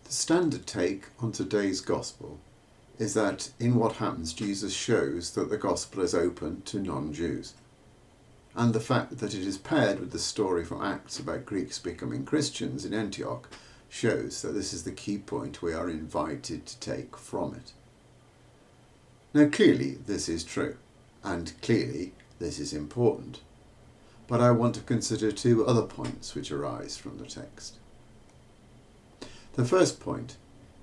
The standard take on today's gospel is that in what happens, Jesus shows that the gospel is open to non-Jews. And the fact that it is paired with the story from Acts about Greeks becoming Christians in Antioch shows that this is the key point we are invited to take from it. Now clearly this is true, and clearly this is important. But I want to consider two other points which arise from the text. The first point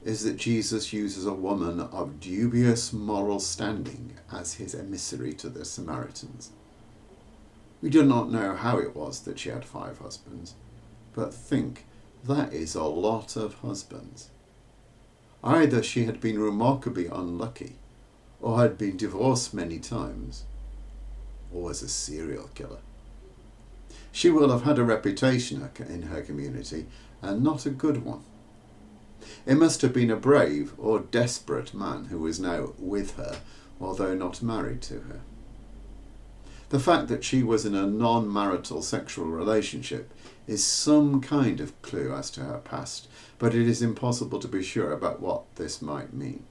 is that Jesus uses a woman of dubious moral standing as his emissary to the Samaritans. We do not know how it was that she had 5 husbands, but think, that is a lot of husbands. Either she had been remarkably unlucky, or had been divorced many times, or was a serial killer. She will have had a reputation in her community, and not a good one. It must have been a brave or desperate man who was now with her, although not married to her. The fact that she was in a non-marital sexual relationship is some kind of clue as to her past, but it is impossible to be sure about what this might mean.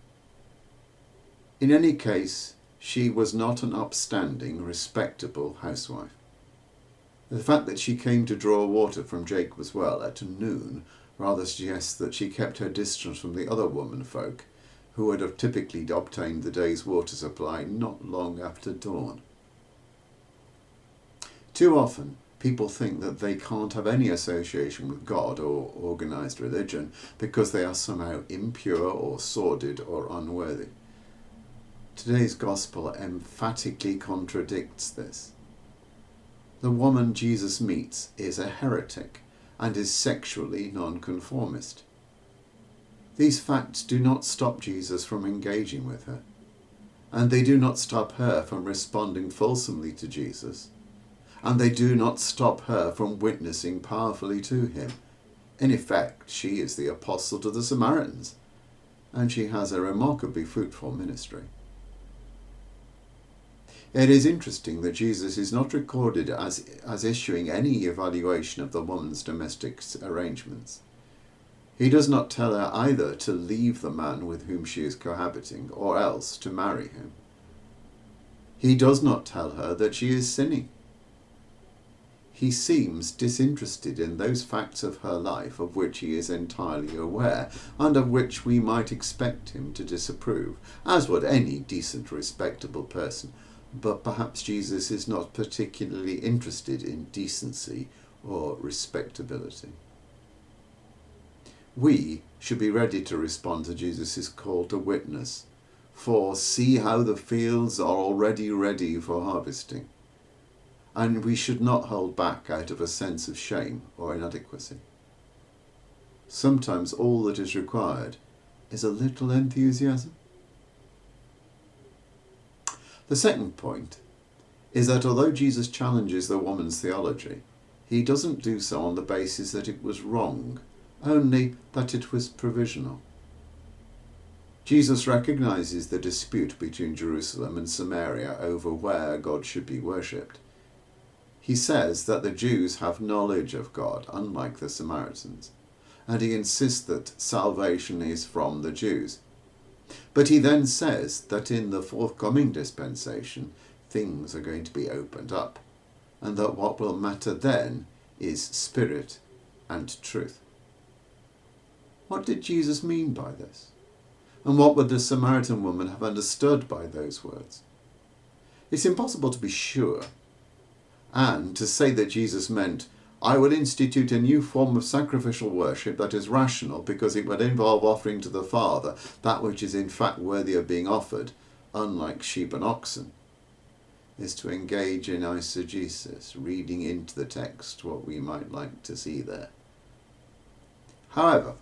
In any case, she was not an upstanding, respectable housewife. The fact that she came to draw water from Jacob's well at noon rather suggests that she kept her distance from the other womenfolk, who would have typically obtained the day's water supply not long after dawn. Too often, people think that they can't have any association with God or organised religion because they are somehow impure or sordid or unworthy. Today's gospel emphatically contradicts this. The woman Jesus meets is a heretic and is sexually nonconformist. These facts do not stop Jesus from engaging with her, and they do not stop her from responding fulsomely to Jesus, and they do not stop her from witnessing powerfully to him. In effect, she is the apostle to the Samaritans, and she has a remarkably fruitful ministry. It is interesting that Jesus is not recorded as issuing any evaluation of the woman's domestic arrangements. He does not tell her either to leave the man with whom she is cohabiting or else to marry him. He does not tell her that she is sinning. He seems disinterested in those facts of her life of which he is entirely aware and of which we might expect him to disapprove, as would any decent, respectable person. But perhaps Jesus is not particularly interested in decency or respectability. We should be ready to respond to Jesus' call to witness, for see how the fields are already ready for harvesting. And we should not hold back out of a sense of shame or inadequacy. Sometimes all that is required is a little enthusiasm. The second point is that although Jesus challenges the woman's theology, he doesn't do so on the basis that it was wrong, only that it was provisional. Jesus recognises the dispute between Jerusalem and Samaria over where God should be worshipped. He says that the Jews have knowledge of God, unlike the Samaritans, and he insists that salvation is from the Jews. But he then says that in the forthcoming dispensation, things are going to be opened up, and that what will matter then is spirit and truth. What did Jesus mean by this? And what would the Samaritan woman have understood by those words? It's impossible to be sure, and to say that Jesus meant, I will institute a new form of sacrificial worship that is rational because it would involve offering to the Father that which is in fact worthy of being offered, unlike sheep and oxen, is to engage in eisegesis, reading into the text what we might like to see there. However,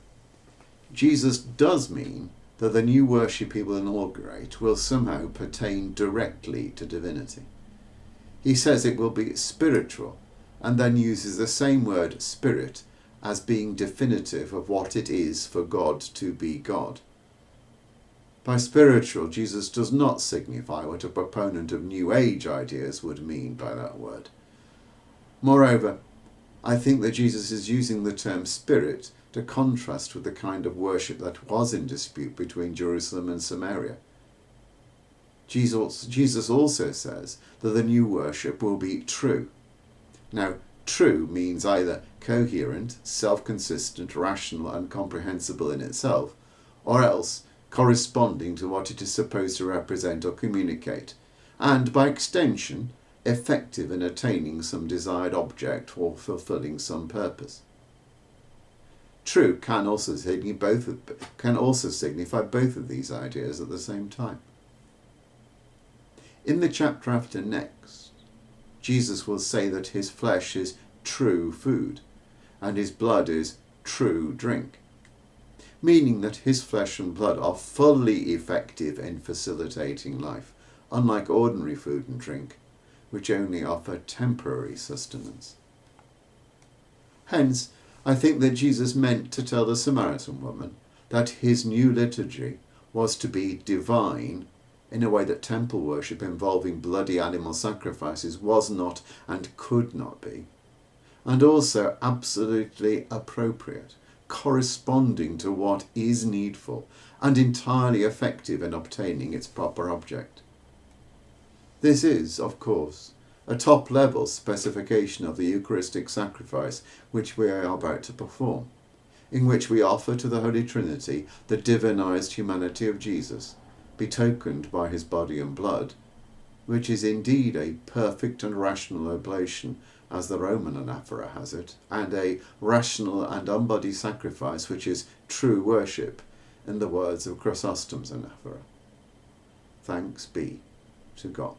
Jesus does mean that the new worship he will inaugurate will somehow pertain directly to divinity. He says it will be spiritual, and then uses the same word, spirit, as being definitive of what it is for God to be God. By spiritual, Jesus does not signify what a proponent of New Age ideas would mean by that word. Moreover, I think that Jesus is using the term spirit to contrast with the kind of worship that was in dispute between Jerusalem and Samaria. Jesus also says that the new worship will be true. Now, true means either coherent, self-consistent, rational and comprehensible in itself, or else corresponding to what it is supposed to represent or communicate, and by extension, effective in attaining some desired object or fulfilling some purpose. True can also signify both of these ideas at the same time. In the chapter after next, Jesus will say that his flesh is true food and his blood is true drink, meaning that his flesh and blood are fully effective in facilitating life, unlike ordinary food and drink, which only offer temporary sustenance. Hence, I think that Jesus meant to tell the Samaritan woman that his new liturgy was to be divine in a way that temple worship involving bloody animal sacrifices was not and could not be, and also absolutely appropriate, corresponding to what is needful and entirely effective in obtaining its proper object. This is, of course, a top-level specification of the Eucharistic sacrifice which we are about to perform, in which we offer to the Holy Trinity the divinized humanity of Jesus, betokened by his body and blood, which is indeed a perfect and rational oblation, as the Roman anaphora has it, and a rational and unbodied sacrifice which is true worship, in the words of Chrysostom's anaphora. Thanks be to God.